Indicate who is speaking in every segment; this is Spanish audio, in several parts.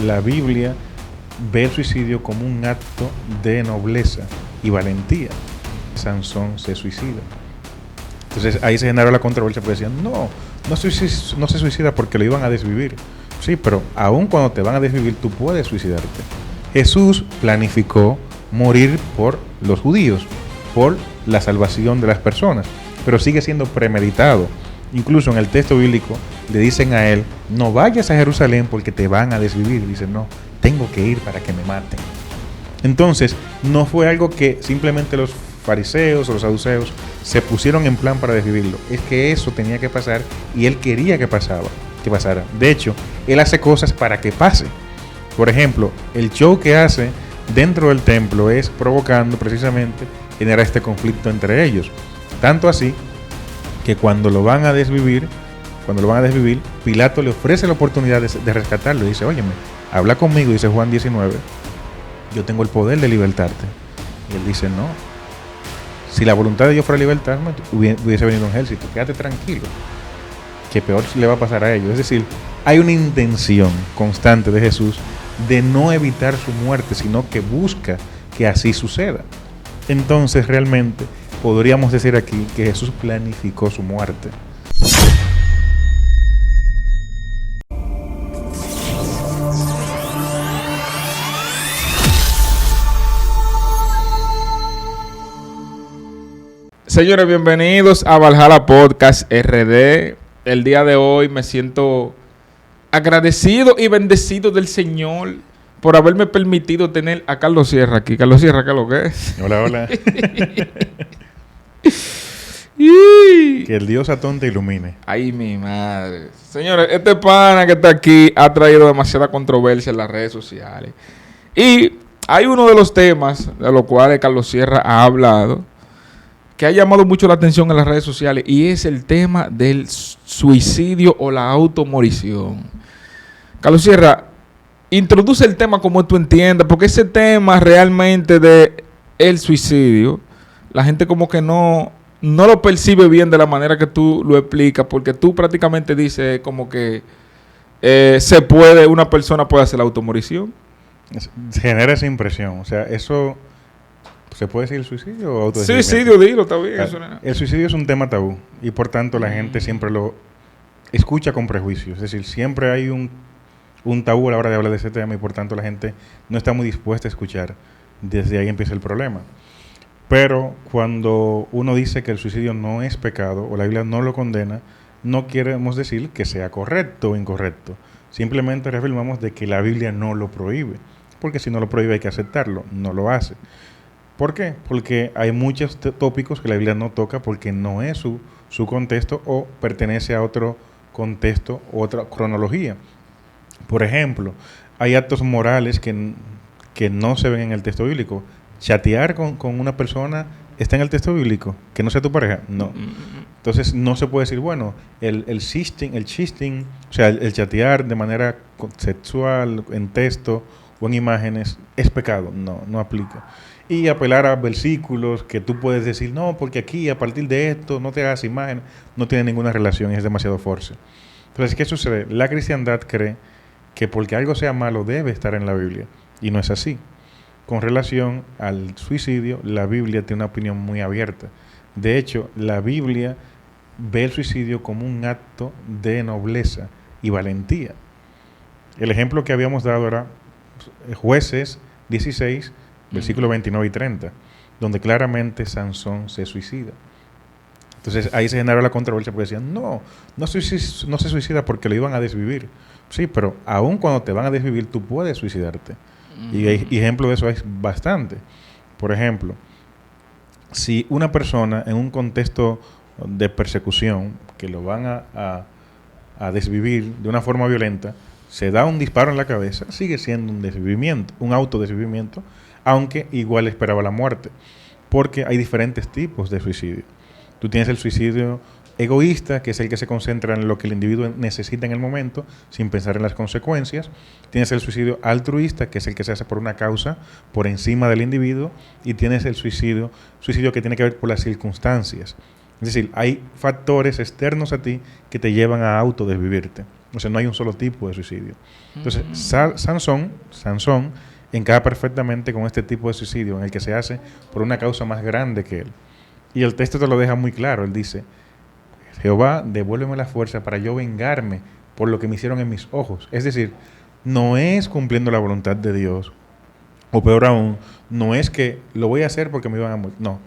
Speaker 1: la Biblia ve el suicidio como un acto de nobleza y valentía. Sansón se suicida. Entonces ahí se generó la controversia porque decían, no se suicida porque lo iban a desvivir. Sí, pero aun cuando te van a desvivir, tú puedes suicidarte. Jesús planificó morir por los judíos, por la salvación de las personas, pero sigue siendo premeditado. Incluso en el texto bíblico le dicen a él, no vayas a Jerusalén porque te van a desvivir. Dice, no, tengo que ir para que me maten. Entonces, no fue algo que simplemente los fariseos o los saduceos se pusieron en plan para desvivirlo. Es que eso tenía que pasar y él quería que pasara. De hecho, él hace cosas para que pase. Por ejemplo, el show que hace dentro del templo es provocando precisamente generar este conflicto entre ellos. Tanto así que cuando lo van a desvivir, Pilato le ofrece la oportunidad de rescatarlo y dice, óyeme, habla conmigo, dice Juan 19, yo tengo el poder de libertarte. Y él dice, no, si la voluntad de Dios fuera libertarme, hubiese venido un ejército, quédate tranquilo, que peor le va a pasar a ellos. Es decir, hay una intención constante de Jesús de no evitar su muerte, sino que busca que así suceda. Entonces realmente podríamos decir aquí que Jesús planificó su muerte.
Speaker 2: Señores, bienvenidos a Valhalla Podcast RD. El día de hoy me siento agradecido y bendecido del Señor por haberme permitido tener a Carlos Sierra aquí. Carlos Sierra, ¿qué es lo que es?
Speaker 1: Hola, hola. Que el Dios Atón te ilumine.
Speaker 2: Ay, mi madre. Señores, este pana que está aquí ha traído demasiada controversia en las redes sociales. Y hay uno de los temas de los cuales Carlos Sierra ha hablado que ha llamado mucho la atención en las redes sociales, y es el tema del suicidio o la automorición. Carlos Sierra, introduce el tema como tú entiendas, porque ese tema realmente de el suicidio, la gente como que no lo percibe bien de la manera que tú lo explicas, porque tú prácticamente dices como que una persona puede hacer la automorición.
Speaker 1: Genera esa impresión, o sea, eso... ¿Se puede decir suicidio o autodesvivimiento?
Speaker 2: Suicidio, dilo, está bien.
Speaker 1: El suicidio es un tema tabú y por tanto la gente siempre lo escucha con prejuicios. Es decir, siempre hay un tabú a la hora de hablar de ese tema y por tanto la gente no está muy dispuesta a escuchar. Desde ahí empieza el problema. Pero cuando uno dice que el suicidio no es pecado o la Biblia no lo condena, no queremos decir que sea correcto o incorrecto. Simplemente reafirmamos de que la Biblia no lo prohíbe. Porque si no lo prohíbe hay que aceptarlo. No lo hace. ¿Por qué? Porque hay muchos tópicos que la Biblia no toca porque no es su contexto o pertenece a otro contexto, otra cronología. Por ejemplo, hay actos morales que no se ven en el texto bíblico. Chatear con una persona está en el texto bíblico, que no sea tu pareja, no. Entonces no se puede decir, bueno, el chisting, o sea, el chatear de manera sexual, en texto o en imágenes, es pecado. No aplica. Y apelar a versículos que tú puedes decir, no, porque aquí a partir de esto no te hagas imagen, no tiene ninguna relación y es demasiado force. Entonces, ¿qué sucede? La cristiandad cree que porque algo sea malo debe estar en la Biblia y no es así. Con relación al suicidio, la Biblia tiene una opinión muy abierta. De hecho, la Biblia ve el suicidio como un acto de nobleza y valentía. El ejemplo que habíamos dado era Jueces 16, versículos 29 y 30, donde claramente Sansón se suicida. Entonces ahí se generó la controversia porque decían, no se suicida porque lo iban a desvivir. Sí, pero aun cuando te van a desvivir, tú puedes suicidarte. Y hay ejemplos de eso hay bastante. Por ejemplo, si una persona en un contexto de persecución, que lo van a desvivir de una forma violenta, se da un disparo en la cabeza, sigue siendo un desvivimiento, un autodesvivimiento, aunque igual esperaba la muerte, porque hay diferentes tipos de suicidio. Tú tienes el suicidio egoísta, que es el que se concentra en lo que el individuo necesita en el momento, sin pensar en las consecuencias. Tienes el suicidio altruista, que es el que se hace por una causa, por encima del individuo. Y tienes el suicidio que tiene que ver por las circunstancias. Es decir, hay factores externos a ti que te llevan a autodesvivirte. O sea, no hay un solo tipo de suicidio. Entonces, Sansón encaja perfectamente con este tipo de suicidio en el que se hace por una causa más grande que él. Y el texto te lo deja muy claro. Él dice, Jehová, devuélveme la fuerza para yo vengarme por lo que me hicieron en mis ojos. Es decir, no es cumpliendo la voluntad de Dios, o peor aún, no es que lo voy a hacer porque me iban a morir. No,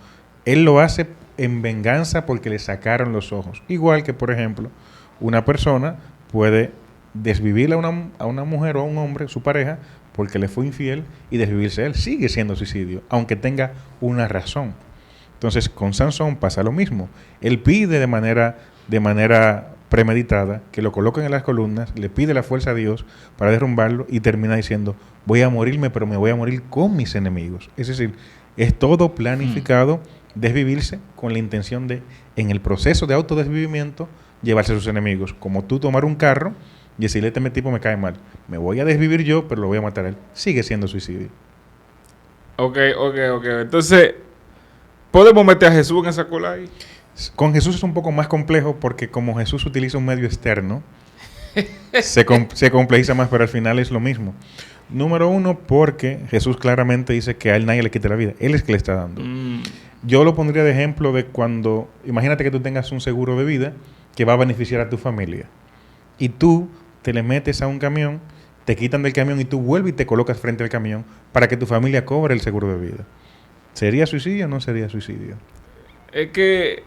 Speaker 1: él lo hace en venganza porque le sacaron los ojos. Igual que, por ejemplo, una persona puede desvivir a una mujer o a un hombre, su pareja, porque le fue infiel, y desvivirse él. Sigue siendo suicidio, aunque tenga una razón. Entonces, con Sansón pasa lo mismo. Él pide de manera premeditada que lo coloquen en las columnas, le pide la fuerza a Dios para derrumbarlo y termina diciendo, voy a morirme, pero me voy a morir con mis enemigos. Es decir, es todo planificado, desvivirse con la intención de, en el proceso de autodesvivimiento, llevarse a sus enemigos. Como tú tomar un carro y decirle, este tipo me cae mal, me voy a desvivir yo, pero lo voy a matar a él. Sigue siendo suicidio.
Speaker 2: Ok. Entonces, ¿podemos meter a Jesús en esa cola ahí?
Speaker 1: Con Jesús es un poco más complejo porque como Jesús utiliza un medio externo, se complejiza más, pero al final es lo mismo. Número uno, porque Jesús claramente dice que a él nadie le quita la vida. Él es que le está dando. Yo lo pondría de ejemplo de cuando, imagínate que tú tengas un seguro de vida que va a beneficiar a tu familia. Y tú te le metes a un camión, te quitan del camión y tú vuelves y te colocas frente al camión para que tu familia cobre el seguro de vida. ¿Sería suicidio o no sería suicidio?
Speaker 2: Es que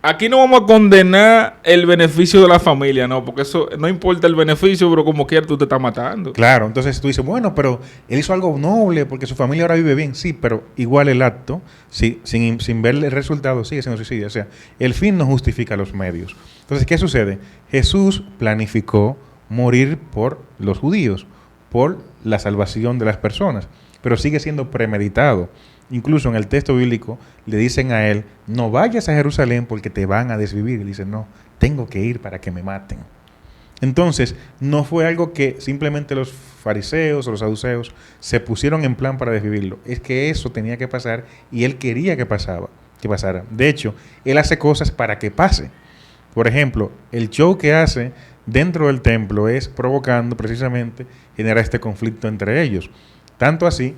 Speaker 2: aquí no vamos a condenar el beneficio de la familia, ¿no? Porque eso no importa el beneficio, pero como quiera tú te estás matando.
Speaker 1: Claro, entonces tú dices, bueno, pero él hizo algo noble porque su familia ahora vive bien. Sí, pero igual el acto, sí, sin ver el resultado, sigue siendo suicidio. O sea, el fin no justifica los medios. Entonces, ¿qué sucede? Jesús planificó morir por los judíos, por la salvación de las personas, pero sigue siendo premeditado. Incluso en el texto bíblico le dicen a él, no vayas a Jerusalén porque te van a desvivir. Y dice, no, tengo que ir para que me maten. Entonces, no fue algo que simplemente los fariseos o los saduceos se pusieron en plan para desvivirlo. Es que eso tenía que pasar y él quería que pasara. De hecho, él hace cosas para que pase. Por ejemplo, el show que hace dentro del templo es provocando precisamente, genera este conflicto entre ellos. Tanto así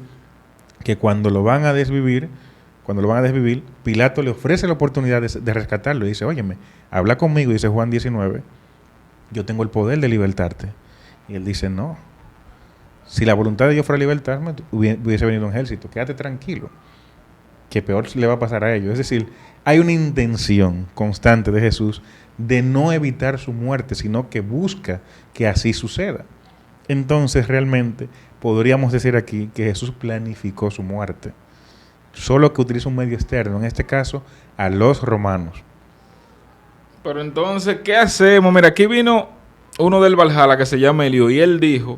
Speaker 1: que cuando lo van a desvivir, Pilato le ofrece la oportunidad de rescatarlo y dice, óyeme, habla conmigo, dice Juan 19, yo tengo el poder de libertarte. Y él dice, no, si la voluntad de Dios fuera libertarme, hubiese venido un ejército, quédate tranquilo, que peor le va a pasar a ellos. Es decir, hay una intención constante de Jesús de no evitar su muerte, sino que busca que así suceda. Entonces, realmente, podríamos decir aquí que Jesús planificó su muerte, solo que utiliza un medio externo, en este caso, a los romanos.
Speaker 2: Pero entonces, ¿qué hacemos? Mira, aquí vino uno del Valhalla que se llama Elio, y él dijo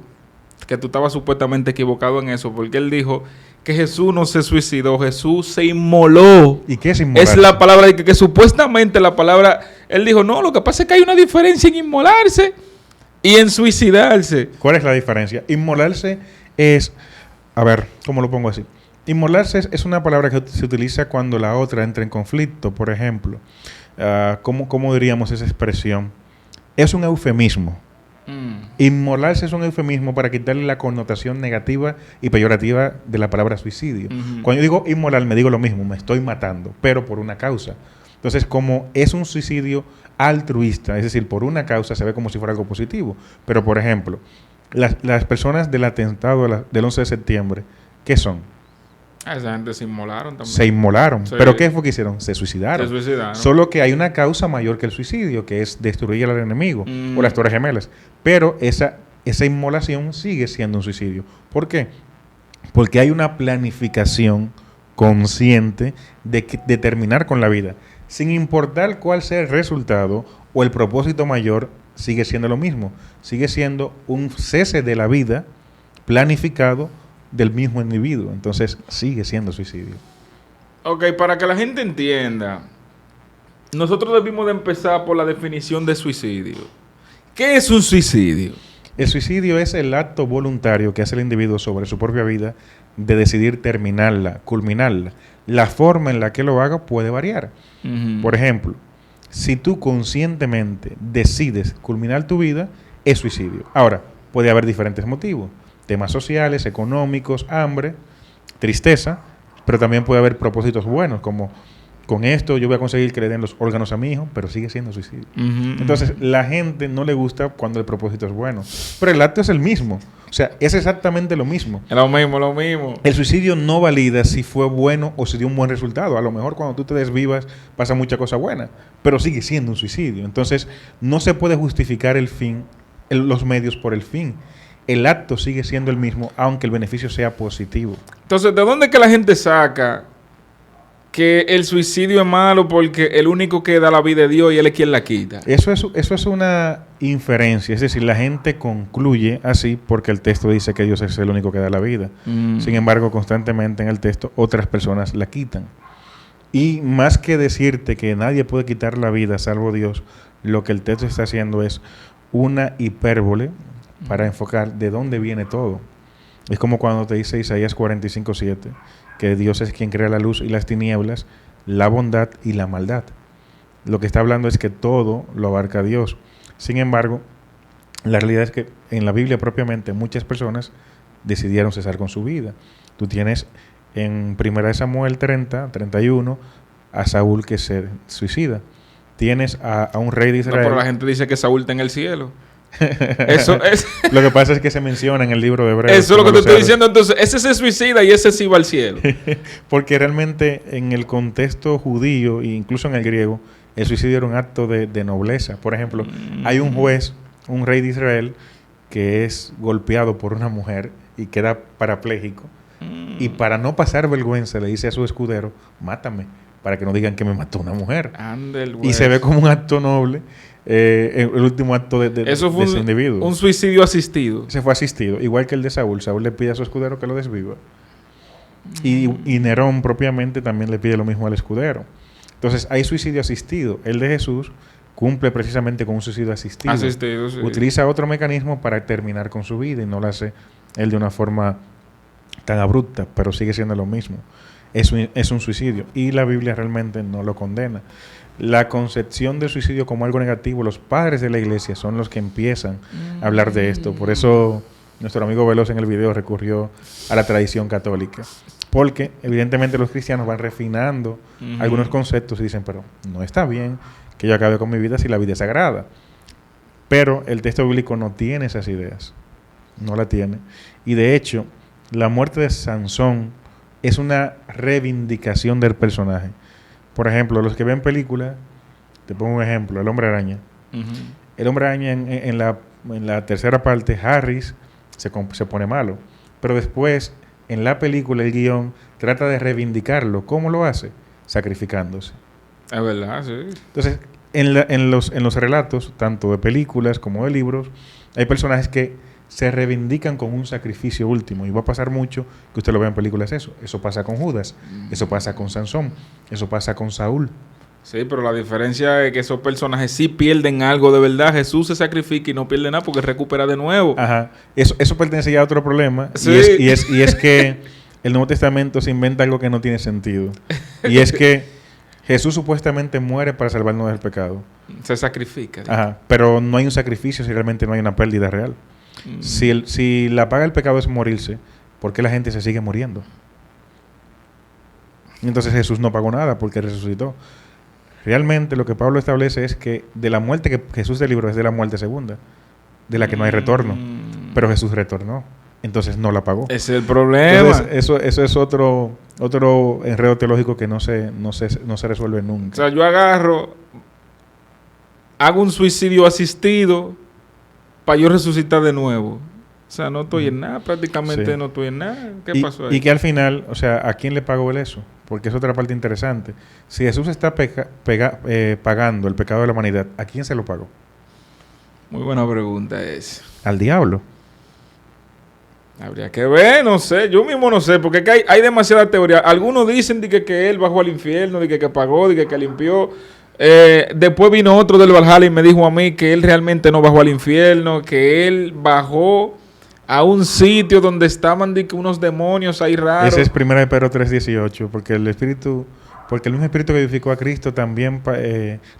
Speaker 2: que tú estabas supuestamente equivocado en eso, porque él dijo que Jesús no se suicidó, Jesús se inmoló.
Speaker 1: ¿Y qué es inmolarse?
Speaker 2: Es la palabra que supuestamente la palabra, él dijo, no, lo que pasa es que hay una diferencia en inmolarse y en suicidarse.
Speaker 1: ¿Cuál es la diferencia? Inmolarse es, a ver, ¿cómo lo pongo así? Inmolarse es una palabra que se utiliza cuando la otra entra en conflicto, por ejemplo. ¿Cómo diríamos esa expresión? Es un eufemismo. Inmolarse es un eufemismo para quitarle la connotación negativa y peyorativa de la palabra suicidio. Cuando yo digo inmolar, me digo lo mismo, me estoy matando, pero por una causa. Entonces, como es un suicidio altruista, es decir, por una causa, se ve como si fuera algo positivo. Pero, por ejemplo, las personas del atentado del 11 de septiembre, ¿qué son?
Speaker 2: Esa gente se inmolaron también.
Speaker 1: Se inmolaron.
Speaker 2: Sí.
Speaker 1: ¿Pero qué fue que hicieron? Se suicidaron.
Speaker 2: Se suicidaron.
Speaker 1: Solo que hay una causa mayor que el suicidio, que es destruir al enemigo o las Torres Gemelas. Pero esa inmolación sigue siendo un suicidio. ¿Por qué? Porque hay una planificación consciente de terminar con la vida. Sin importar cuál sea el resultado o el propósito mayor, sigue siendo lo mismo. Sigue siendo un cese de la vida planificado del mismo individuo. Entonces sigue siendo suicidio.
Speaker 2: Ok, para que la gente entienda, nosotros debimos de empezar por la definición de suicidio. ¿Qué es un suicidio?
Speaker 1: El suicidio es el acto voluntario que hace el individuo sobre su propia vida de decidir terminarla, culminarla. La forma en la que lo haga puede variar. Por ejemplo, Si tú conscientemente decides culminar tu vida, es suicidio. Ahora, puede haber diferentes motivos. Temas sociales, económicos, hambre, tristeza, pero también puede haber propósitos buenos, como con esto yo voy a conseguir que le den los órganos a mi hijo, pero sigue siendo suicidio. Entonces, la gente no le gusta cuando el propósito es bueno, pero el acto es el mismo. O sea, es exactamente lo mismo.
Speaker 2: Es lo mismo, lo mismo.
Speaker 1: El suicidio no valida si fue bueno o si dio un buen resultado. A lo mejor cuando tú te desvivas pasa mucha cosa buena, pero sigue siendo un suicidio. Entonces, no se puede justificar el fin, los medios por el fin. El acto sigue siendo el mismo, aunque el beneficio sea positivo.
Speaker 2: Entonces, ¿de dónde es que la gente saca que el suicidio es malo porque el único que da la vida es Dios y Él es quien la quita?
Speaker 1: Eso es una inferencia, es decir, la gente concluye así porque el texto dice que Dios es el único que da la vida. Sin embargo, constantemente en el texto otras personas la quitan. Y más que decirte que nadie puede quitar la vida salvo Dios, lo que el texto está haciendo es una hipérbole para enfocar de dónde viene todo. Es como cuando te dice Isaías 45:7, que Dios es quien crea la luz y las tinieblas, la bondad y la maldad. Lo que está hablando es que todo lo abarca Dios. Sin embargo, la realidad es que en la Biblia propiamente muchas personas decidieron cesar con su vida. Tú tienes en 1 Samuel 30:31 a Saúl que se suicida. Tienes a un rey de Israel.
Speaker 2: No, pero la gente dice que Saúl está en el cielo. Eso es.
Speaker 1: Lo que pasa es que se menciona en el libro de Hebreos.
Speaker 2: Eso es lo que te estoy diciendo. Entonces, ese se suicida y ese sí va al cielo.
Speaker 1: Porque realmente en el contexto judío e incluso en el griego, el suicidio era un acto de nobleza. Por ejemplo, hay un juez, un rey de Israel, que es golpeado por una mujer y queda parapléjico. Y para no pasar vergüenza le dice a su escudero, mátame, para que no digan que me mató una mujer. Y se ve como un acto noble. El último acto de
Speaker 2: eso fue
Speaker 1: ese individuo.
Speaker 2: Un suicidio asistido.
Speaker 1: Se fue asistido, igual que el de Saúl. Saúl le pide a su escudero que lo desviva. Y Nerón propiamente también le pide lo mismo al escudero. Entonces hay suicidio asistido. El de Jesús cumple precisamente con un suicidio asistido.
Speaker 2: Sí.
Speaker 1: Utiliza otro mecanismo para terminar con su vida y no lo hace él de una forma tan abrupta, pero sigue siendo lo mismo. Es un suicidio y la Biblia realmente no lo condena. La concepción del suicidio como algo negativo, los padres de la iglesia son los que empiezan a hablar de esto. Por eso nuestro amigo Veloz en el video recurrió a la tradición católica. Porque evidentemente los cristianos van refinando algunos conceptos y dicen, pero no está bien que yo acabe con mi vida si la vida es sagrada. Pero el texto bíblico no tiene esas ideas. No la tiene. Y de hecho, la muerte de Sansón es una reivindicación del personaje. Por ejemplo, los que ven películas, te pongo un ejemplo, El Hombre Araña. El Hombre Araña en la tercera parte, Harris se pone malo. Pero después, en la película, el guión trata de reivindicarlo. ¿Cómo lo hace? Sacrificándose.
Speaker 2: Es verdad, sí.
Speaker 1: Entonces, en los relatos, tanto de películas como de libros, hay personajes que se reivindican con un sacrificio último. Y va a pasar mucho que usted lo vea en películas eso. Eso pasa con Judas, eso pasa con Sansón, eso pasa con Saúl.
Speaker 2: Sí, pero la diferencia es que esos personajes sí pierden algo de verdad. Jesús se sacrifica y no pierde nada porque recupera de nuevo.
Speaker 1: Ajá. Eso pertenece ya a otro problema.
Speaker 2: Sí.
Speaker 1: Y es que el Nuevo Testamento se inventa algo que no tiene sentido. Y es que Jesús supuestamente muere para salvarnos del pecado.
Speaker 2: Se sacrifica. ¿Sí?
Speaker 1: Ajá. Pero no hay un sacrificio si realmente no hay una pérdida real. Si la paga del pecado es morirse, ¿por qué la gente se sigue muriendo? Entonces Jesús no pagó nada porque resucitó. Realmente lo que Pablo establece es que de la muerte que Jesús te libró es de la muerte segunda, de la que no hay retorno. Pero Jesús retornó, entonces no la pagó.
Speaker 2: Ese es el problema.
Speaker 1: Entonces, eso es otro enredo teológico que no se resuelve nunca.
Speaker 2: O sea, yo hago un suicidio asistido para yo resucitar de nuevo. O sea, no estoy en nada, prácticamente no estoy en nada. ¿Qué pasó ahí?
Speaker 1: Y que al final, o sea, ¿a quién le pagó él eso? Porque es otra parte interesante. Si Jesús está pagando el pecado de la humanidad, ¿a quién se lo pagó?
Speaker 2: Muy buena pregunta esa.
Speaker 1: Al diablo.
Speaker 2: Habría que ver, no sé. Yo mismo no sé, porque hay demasiada teoría. Algunos dicen que él bajó al infierno, que pagó, que limpió. Después vino otro del Valhalla y me dijo a mí que él realmente no bajó al infierno, que él bajó a un sitio donde estaban unos demonios ahí raros.
Speaker 1: Ese es 1 Pedro 3:18, porque el Espíritu Porque el mismo espíritu que vivificó a Cristo también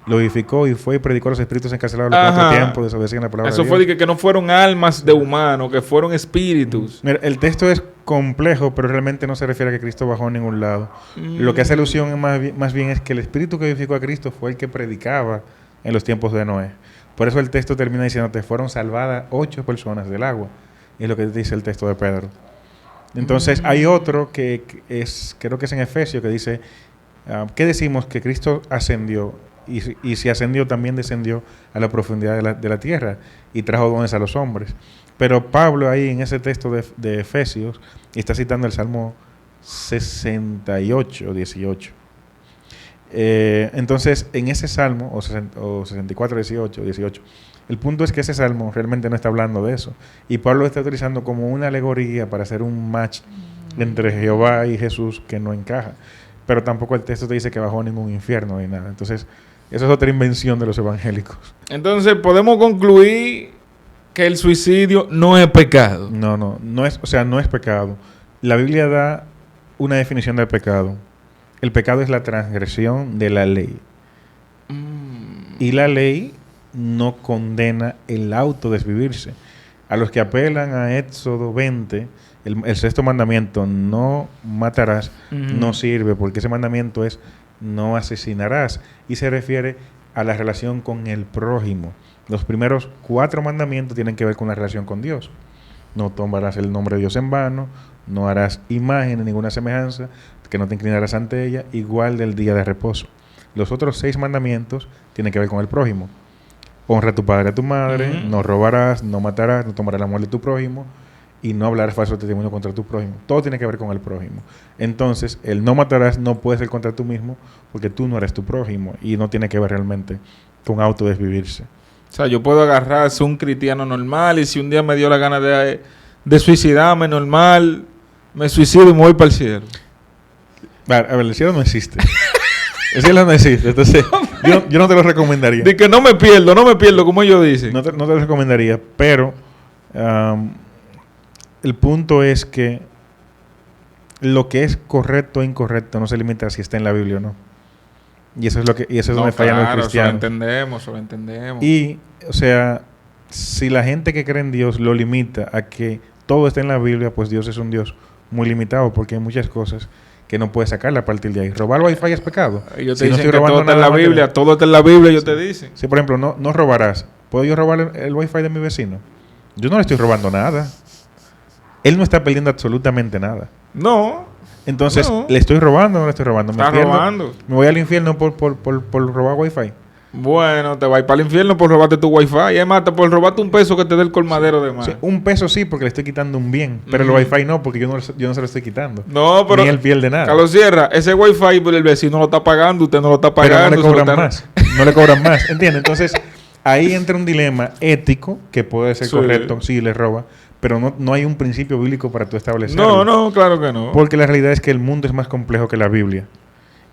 Speaker 1: lo vivificó y fue y predicó a los espíritus encarcelados los 4 tiempos, desobedecían la palabra
Speaker 2: Eso
Speaker 1: de
Speaker 2: fue
Speaker 1: Dios.
Speaker 2: de que no fueron almas de humanos, que fueron espíritus.
Speaker 1: Mira, el texto es complejo, pero realmente no se refiere a que Cristo bajó a ningún lado. Lo que hace alusión es más bien es que el espíritu que vivificó a Cristo fue el que predicaba en los tiempos de Noé. Por eso el texto termina diciéndote, fueron salvadas 8 personas del agua. Y es lo que dice el texto de Pedro. Entonces hay otro que es, creo que es en Efesios, que dice, ¿qué decimos? Que Cristo ascendió y si ascendió también descendió a la profundidad de la tierra y trajo dones a los hombres. Pero Pablo ahí en ese texto de Efesios está citando el Salmo 68, 18. Entonces, en ese salmo, o 64, 18, el punto es que ese salmo realmente no está hablando de eso. Y Pablo lo está utilizando como una alegoría para hacer un match entre Jehová y Jesús que no encaja. Pero tampoco el texto te dice que bajó a ningún infierno ni nada. Entonces, eso es otra invención de los evangélicos.
Speaker 2: Entonces, podemos concluir que el suicidio no es pecado.
Speaker 1: No es pecado. La Biblia da una definición del pecado. El pecado es la transgresión de la ley. Y la ley no condena el autodesvivirse. A los que apelan a Éxodo 20, el sexto mandamiento, no matarás, no sirve, porque ese mandamiento es no asesinarás. Y se refiere a la relación con el prójimo. Los primeros 4 mandamientos tienen que ver con la relación con Dios. No tomarás el nombre de Dios en vano, no harás imagen ni ninguna semejanza, que no te inclinarás ante ella, igual del día de reposo. Los otros 6 mandamientos tienen que ver con el prójimo. Honra a tu padre y a tu madre, no robarás, no matarás, no tomarás la mujer de tu prójimo y no hablarás falso testimonio contra tu prójimo. Todo tiene que ver con el prójimo. Entonces, el no matarás no puede ser contra tú mismo porque tú no eres tu prójimo y no tiene que ver realmente con autodesvivirse.
Speaker 2: O sea, yo puedo agarrar, ser un cristiano normal y si un día me dio la gana de suicidarme normal, me suicido y me voy para el cielo.
Speaker 1: A ver, el cielo no existe. El cielo no existe. Entonces, yo no te lo recomendaría.
Speaker 2: De que no me pierdo, como ellos dicen.
Speaker 1: No te lo recomendaría, pero el punto es que lo que es correcto o incorrecto no se limita a si está en la Biblia o no. Y eso es donde fallan los cristianos.
Speaker 2: Eso lo entendemos.
Speaker 1: Y, o sea, si la gente que cree en Dios lo limita a que todo está en la Biblia, pues Dios es un Dios muy limitado porque hay muchas cosas que no puedes sacarle a partir de ahí. Robar Wi-Fi es pecado.
Speaker 2: Ellos te dicen que todo está en la Biblia, todo está en la Biblia, ellos te dicen.
Speaker 1: Si, por ejemplo, no robarás, ¿puedo yo robar el Wi-Fi de mi vecino? Yo no le estoy robando nada. Él no está perdiendo absolutamente nada.
Speaker 2: No.
Speaker 1: Entonces, ¿le estoy robando o no le estoy robando?
Speaker 2: Está robando.
Speaker 1: ¿Me voy al infierno por robar Wi-Fi?
Speaker 2: Bueno, te vas para el infierno por robarte tu Wi-Fi. Y además, por robarte un peso que te dé el colmadero de más.
Speaker 1: Sí, un peso sí, porque le estoy quitando un bien. Pero el Wi-Fi no, porque yo no se lo estoy quitando.
Speaker 2: No, pero...
Speaker 1: Ni él pierde nada.
Speaker 2: Carlos Sierra, ese Wi-Fi el vecino lo está pagando, usted no lo está pagando.
Speaker 1: Pero no le cobran más. No le cobran más, ¿entiendes? Entonces, ahí entra un dilema ético que puede ser correcto si le roba. Pero no hay un principio bíblico para tú establecerlo.
Speaker 2: No, claro que no.
Speaker 1: Porque la realidad es que el mundo es más complejo que la Biblia.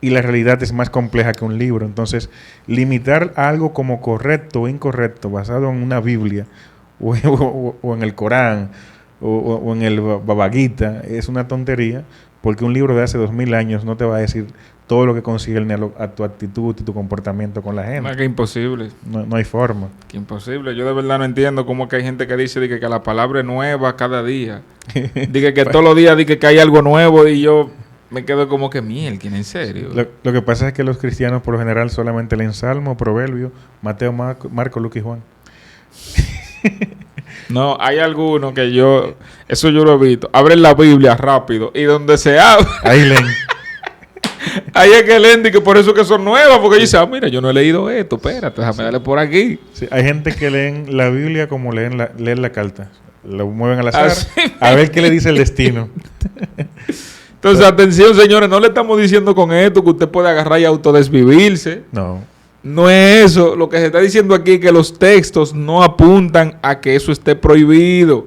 Speaker 1: Y la realidad es más compleja que un libro. Entonces, limitar algo como correcto o incorrecto basado en una Biblia o en el Corán o en el Bhagavad Gita es una tontería, porque un libro de hace 2000 años no te va a decir todo lo que concierne a tu actitud y tu comportamiento con la gente.
Speaker 2: No, que imposible.
Speaker 1: No hay forma.
Speaker 2: Que imposible. Yo de verdad no entiendo cómo que hay gente que dice que la palabra es nueva cada día. Dice que todos los días dice que hay algo nuevo y yo me quedo como que en serio.
Speaker 1: Lo que pasa es que los cristianos por lo general solamente leen Salmo, Proverbio, Mateo, Marco, Lucas y Juan.
Speaker 2: No, hay algunos que eso yo lo he visto. Abren la Biblia rápido y donde se abre...
Speaker 1: Ahí leen.
Speaker 2: Ahí es que leen y que por eso que son nuevas, porque dicen, mira, yo no he leído esto, espérate, déjame darle por aquí.
Speaker 1: Sí, hay gente que leen la Biblia como leen la carta. Lo mueven al azar a ver qué le dice el destino.
Speaker 2: Entonces, atención, señores, no le estamos diciendo con esto que usted puede agarrar y autodesvivirse. No es eso. Lo que se está diciendo aquí es que los textos no apuntan a que eso esté prohibido.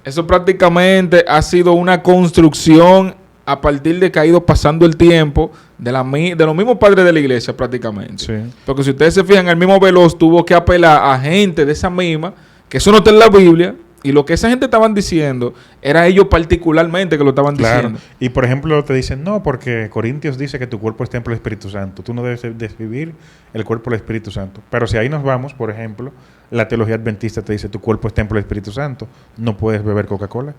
Speaker 2: Eso prácticamente ha sido una construcción a partir de que ha ido pasando el tiempo de los mismos padres de la iglesia prácticamente.
Speaker 1: Sí.
Speaker 2: Porque si ustedes se fijan, el mismo Veloz tuvo que apelar a gente de esa misma, que eso no está en la Biblia, Y lo que esa gente estaban diciendo, era ellos particularmente que lo estaban diciendo.
Speaker 1: Y por ejemplo te dicen, no, porque Corintios dice que tu cuerpo es templo del Espíritu Santo. Tú no debes desvivir el cuerpo del Espíritu Santo. Pero si ahí nos vamos, por ejemplo, la teología adventista te dice, tu cuerpo es templo del Espíritu Santo. No puedes beber Coca-Cola.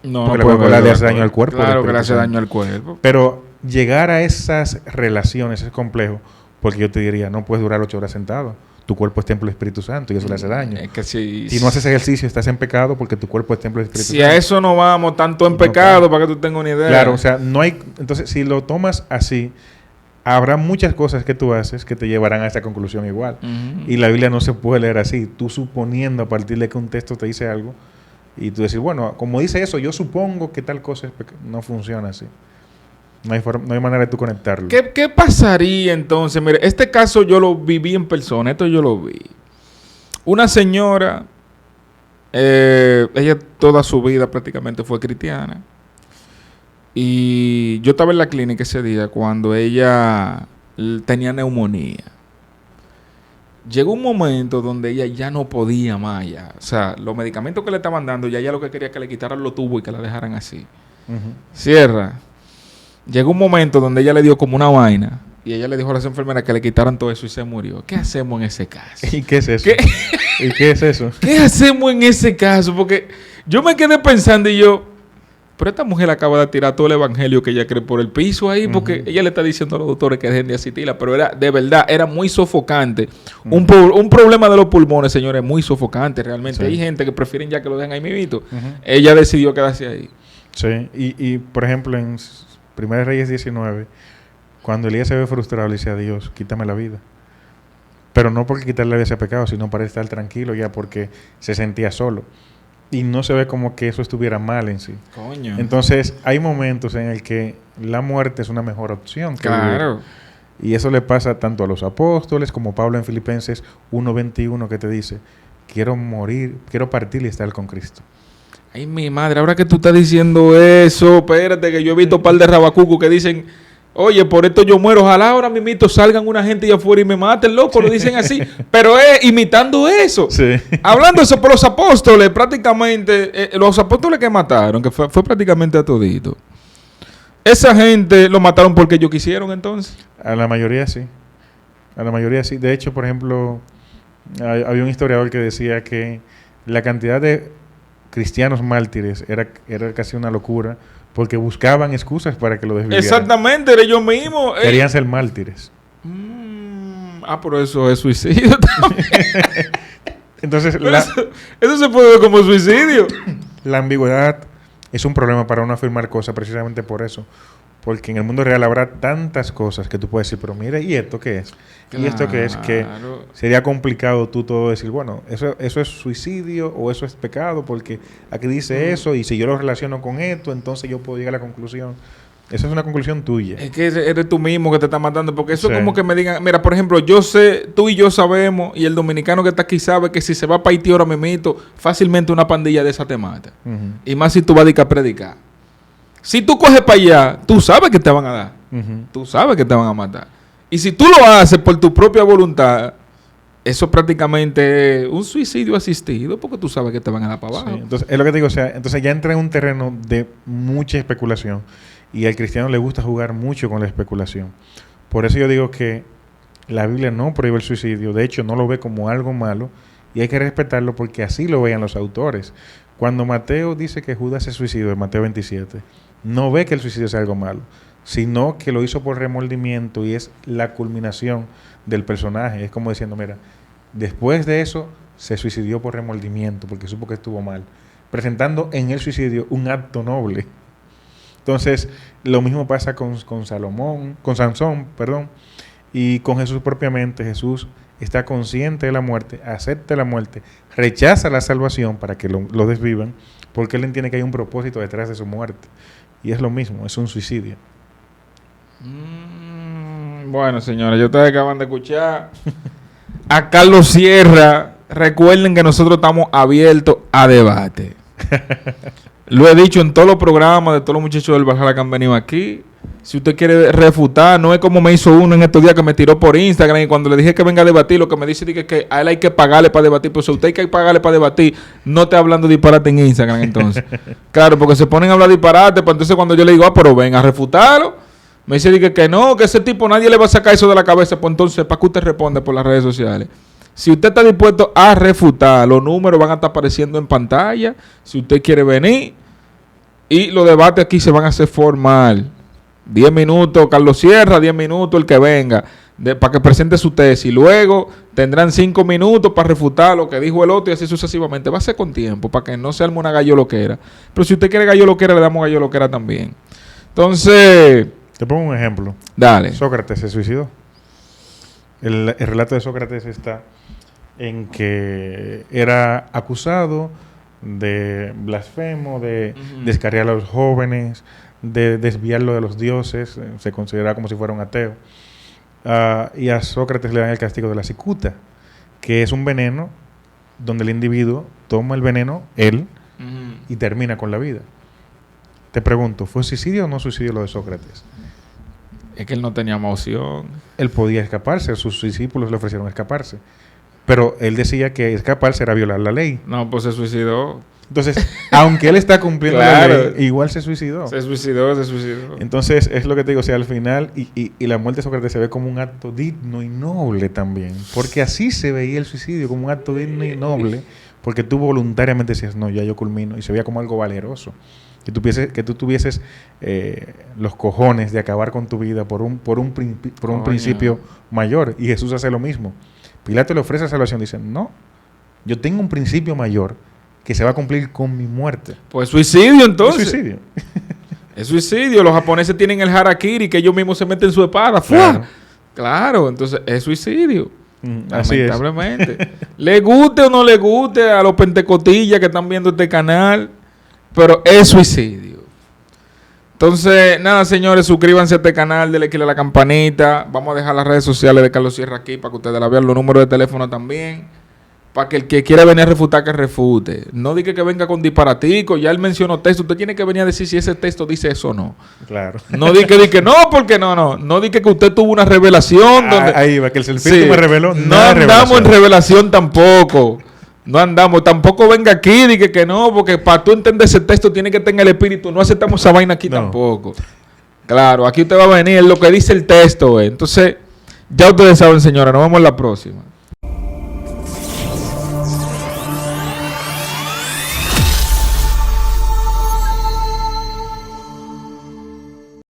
Speaker 2: No,
Speaker 1: porque
Speaker 2: no
Speaker 1: la Coca-Cola le hace daño al cuerpo.
Speaker 2: Claro que le hace daño al cuerpo.
Speaker 1: Pero llegar a esas relaciones es complejo, porque yo te diría, no puedes durar 8 horas sentado. Tu cuerpo es templo del Espíritu Santo y eso le hace daño.
Speaker 2: Es que si
Speaker 1: no haces ejercicio, estás en pecado porque tu cuerpo es templo del Espíritu Santo.
Speaker 2: Si a eso no vamos tanto en pecado, para que tú tengas una idea.
Speaker 1: Claro, o sea, no hay... Entonces, si lo tomas así, habrá muchas cosas que tú haces que te llevarán a esa conclusión igual. Y la Biblia no se puede leer así. Tú suponiendo a partir de que un texto te dice algo y tú decir, bueno, como dice eso, yo supongo que tal cosa es no funciona así. No hay manera de tú conectarlo.
Speaker 2: ¿Qué pasaría entonces? Mire, este caso yo lo viví en persona. Esto yo lo vi. Una señora, ella toda su vida prácticamente fue cristiana. Y yo estaba en la clínica ese día cuando ella tenía neumonía. Llegó un momento donde ella ya no podía más ya. O sea, los medicamentos que le estaban dando, ya ella lo que quería que le quitaran los tubos y que la dejaran así. Cierra. Llegó un momento donde ella le dio como una vaina y ella le dijo a las enfermeras que le quitaran todo eso y se murió. ¿Qué hacemos en ese caso?
Speaker 1: ¿Y qué es eso? ¿Y qué es eso?
Speaker 2: ¿Qué hacemos en ese caso? Porque yo me quedé pensando y yo, pero esta mujer acaba de tirar todo el evangelio que ella cree por el piso ahí, porque ella le está diciendo a los doctores que dejen de asistirla, pero era, de verdad, era muy sofocante. Un problema de los pulmones, señores, muy sofocante realmente. Sí. Hay gente que prefieren ya que lo dejen ahí mismito. Ella decidió quedarse ahí.
Speaker 1: Sí, y por ejemplo, en 1 Reyes 19, cuando Elías se ve frustrado, le dice a Dios, quítame la vida. Pero no porque quitarle la vida sea pecado, sino para estar tranquilo ya, porque se sentía solo. Y no se ve como que eso estuviera mal en sí.
Speaker 2: Coño.
Speaker 1: Entonces, hay momentos en el que la muerte es una mejor opción.
Speaker 2: Claro.
Speaker 1: Y eso le pasa tanto a los apóstoles como Pablo en Filipenses 1:21, que te dice, quiero morir, quiero partir y estar con Cristo.
Speaker 2: Ay, mi madre, ahora que tú estás diciendo eso, espérate, que yo he visto un par de rabacucos que dicen, oye, por esto yo muero, ojalá ahora mismito salgan una gente allá afuera y me maten, loco, lo dicen así, pero es imitando eso.
Speaker 1: Sí.
Speaker 2: Hablando eso por los apóstoles, prácticamente, los apóstoles que mataron, que fue prácticamente a todito. Esa gente lo mataron porque ellos quisieron entonces.
Speaker 1: A la mayoría sí. A la mayoría sí. De hecho, por ejemplo, había un historiador que decía que la cantidad de cristianos mártires era casi una locura, porque buscaban excusas para que lo desvivieran.
Speaker 2: Exactamente, era ellos mismos.
Speaker 1: Querían ser mártires.
Speaker 2: Pero eso es suicidio también.
Speaker 1: Entonces,
Speaker 2: eso se puede ver como suicidio.
Speaker 1: La ambigüedad es un problema para uno afirmar cosas precisamente por eso. Porque en el mundo real habrá tantas cosas que tú puedes decir, pero mire, ¿y esto qué es? Claro. ¿Y esto qué es? Que sería complicado tú todo decir, bueno, eso es suicidio o eso es pecado, porque aquí dice eso, y si yo lo relaciono con esto, entonces yo puedo llegar a la conclusión. Esa es una conclusión tuya.
Speaker 2: Es que eres tú mismo que te está matando, porque eso es como que me digan, mira, por ejemplo, yo sé, tú y yo sabemos, y el dominicano que está aquí sabe que si se va para Haití ahora mismo, fácilmente una pandilla de esa te mata. Y más si tú vas a predicar. Si tú coges para allá, tú sabes que te van a dar. Tú sabes que te van a matar. Y si tú lo haces por tu propia voluntad, eso prácticamente es un suicidio asistido, porque tú sabes que te van a dar para abajo.
Speaker 1: Sí, entonces, es lo que te digo, o sea, entonces ya entra en un terreno de mucha especulación. Y al cristiano le gusta jugar mucho con la especulación. Por eso yo digo que la Biblia no prohíbe el suicidio. De hecho, no lo ve como algo malo. Y hay que respetarlo porque así lo veían los autores. Cuando Mateo dice que Judas se suicidó en Mateo 27, no ve que el suicidio sea algo malo, sino que lo hizo por remordimiento y es la culminación del personaje. Es como diciendo, mira, después de eso se suicidió por remordimiento porque supo que estuvo mal, presentando en el suicidio un acto noble. Entonces, lo mismo pasa con Sansón, y con Jesús propiamente. Jesús está consciente de la muerte, acepta la muerte, rechaza la salvación para que lo desvivan, porque él entiende que hay un propósito detrás de su muerte. Y es lo mismo, es un suicidio.
Speaker 2: Bueno, señores, yo ustedes acaban de escuchar a Carlos Sierra. Recuerden que nosotros estamos abiertos a debate. Lo he dicho en todos los programas de todos los muchachos del Valhalla que han venido aquí. Si usted quiere refutar, no es como me hizo uno en estos días que me tiró por Instagram y cuando le dije que venga a debatir, lo que me dice es que a él hay que pagarle para debatir. Pues si usted hay que pagarle para debatir, no esté hablando disparate en Instagram entonces. Claro, porque se ponen a hablar disparate, pues entonces cuando yo le digo, pero ven a refutarlo, me dice que no, que ese tipo nadie le va a sacar eso de la cabeza, pues entonces, ¿para qué usted responde por las redes sociales? Si usted está dispuesto a refutar, los números van a estar apareciendo en pantalla, si usted quiere venir, y los debates aquí se van a hacer formal. 10 minutos Carlos Sierra, 10 minutos el que venga, para que presente su tesis. Luego tendrán 5 minutos para refutar lo que dijo el otro y así sucesivamente. Va a ser con tiempo, para que no se arme una galloloquera. Pero si usted quiere galloloquera, le damos galloloquera también. Entonces...
Speaker 1: Te pongo un ejemplo.
Speaker 2: Dale.
Speaker 1: Sócrates se suicidó. El relato de Sócrates está en que era acusado de blasfemo, de descarriar a los jóvenes, de desviarlo de los dioses, se consideraba como si fuera un ateo. Y a Sócrates le dan el castigo de la cicuta, que es un veneno donde el individuo toma el veneno, él, y termina con la vida. Te pregunto, ¿fue suicidio o no suicidio lo de Sócrates?
Speaker 2: Es que él no tenía más opción.
Speaker 1: Él podía escaparse, sus discípulos le ofrecieron escaparse. Pero él decía que escaparse era violar la ley.
Speaker 2: No, pues se suicidó.
Speaker 1: Entonces, aunque él está cumpliendo la ley, igual se suicidó.
Speaker 2: Se suicidó.
Speaker 1: Entonces, es lo que te digo, o sea, al final, y la muerte de Sócrates se ve como un acto digno y noble también. Porque así se veía el suicidio, como un acto digno y noble, porque tú voluntariamente decías, no, ya yo culmino, y se veía como algo valeroso. Que tú tuvieses los cojones de acabar con tu vida por un principio mayor. Y Jesús hace lo mismo. Pilato le ofrece salvación, dice, no, yo tengo un principio mayor que se va a cumplir con mi muerte.
Speaker 2: Pues suicidio entonces.
Speaker 1: Es suicidio.
Speaker 2: Es suicidio. Los japoneses tienen el harakiri, que ellos mismos se meten su espada. Claro, entonces es suicidio.
Speaker 1: Así
Speaker 2: lamentablemente. Le guste o no le guste a los pentecotillas que están viendo este canal, pero es suicidio. Entonces, nada, señores, suscríbanse a este canal, denle click a la campanita. Vamos a dejar las redes sociales de Carlos Sierra aquí para que ustedes la vean, los números de teléfono también. Para que el que quiera venir a refutar, que refute. No diga que venga con disparatico. Ya él mencionó texto. Usted tiene que venir a decir si ese texto dice eso o no.
Speaker 1: Claro.
Speaker 2: No diga que no, porque no. No diga que usted tuvo una revelación. Donde...
Speaker 1: Ahí va, que el espíritu me reveló.
Speaker 2: No andamos en revelación tampoco. No andamos. Tampoco venga aquí y diga que no, porque para tú entender ese texto tiene que tener el espíritu. No aceptamos esa vaina aquí tampoco. Claro, aquí usted va a venir lo que dice el texto. Entonces, ya ustedes saben, señora. Nos vemos en la próxima.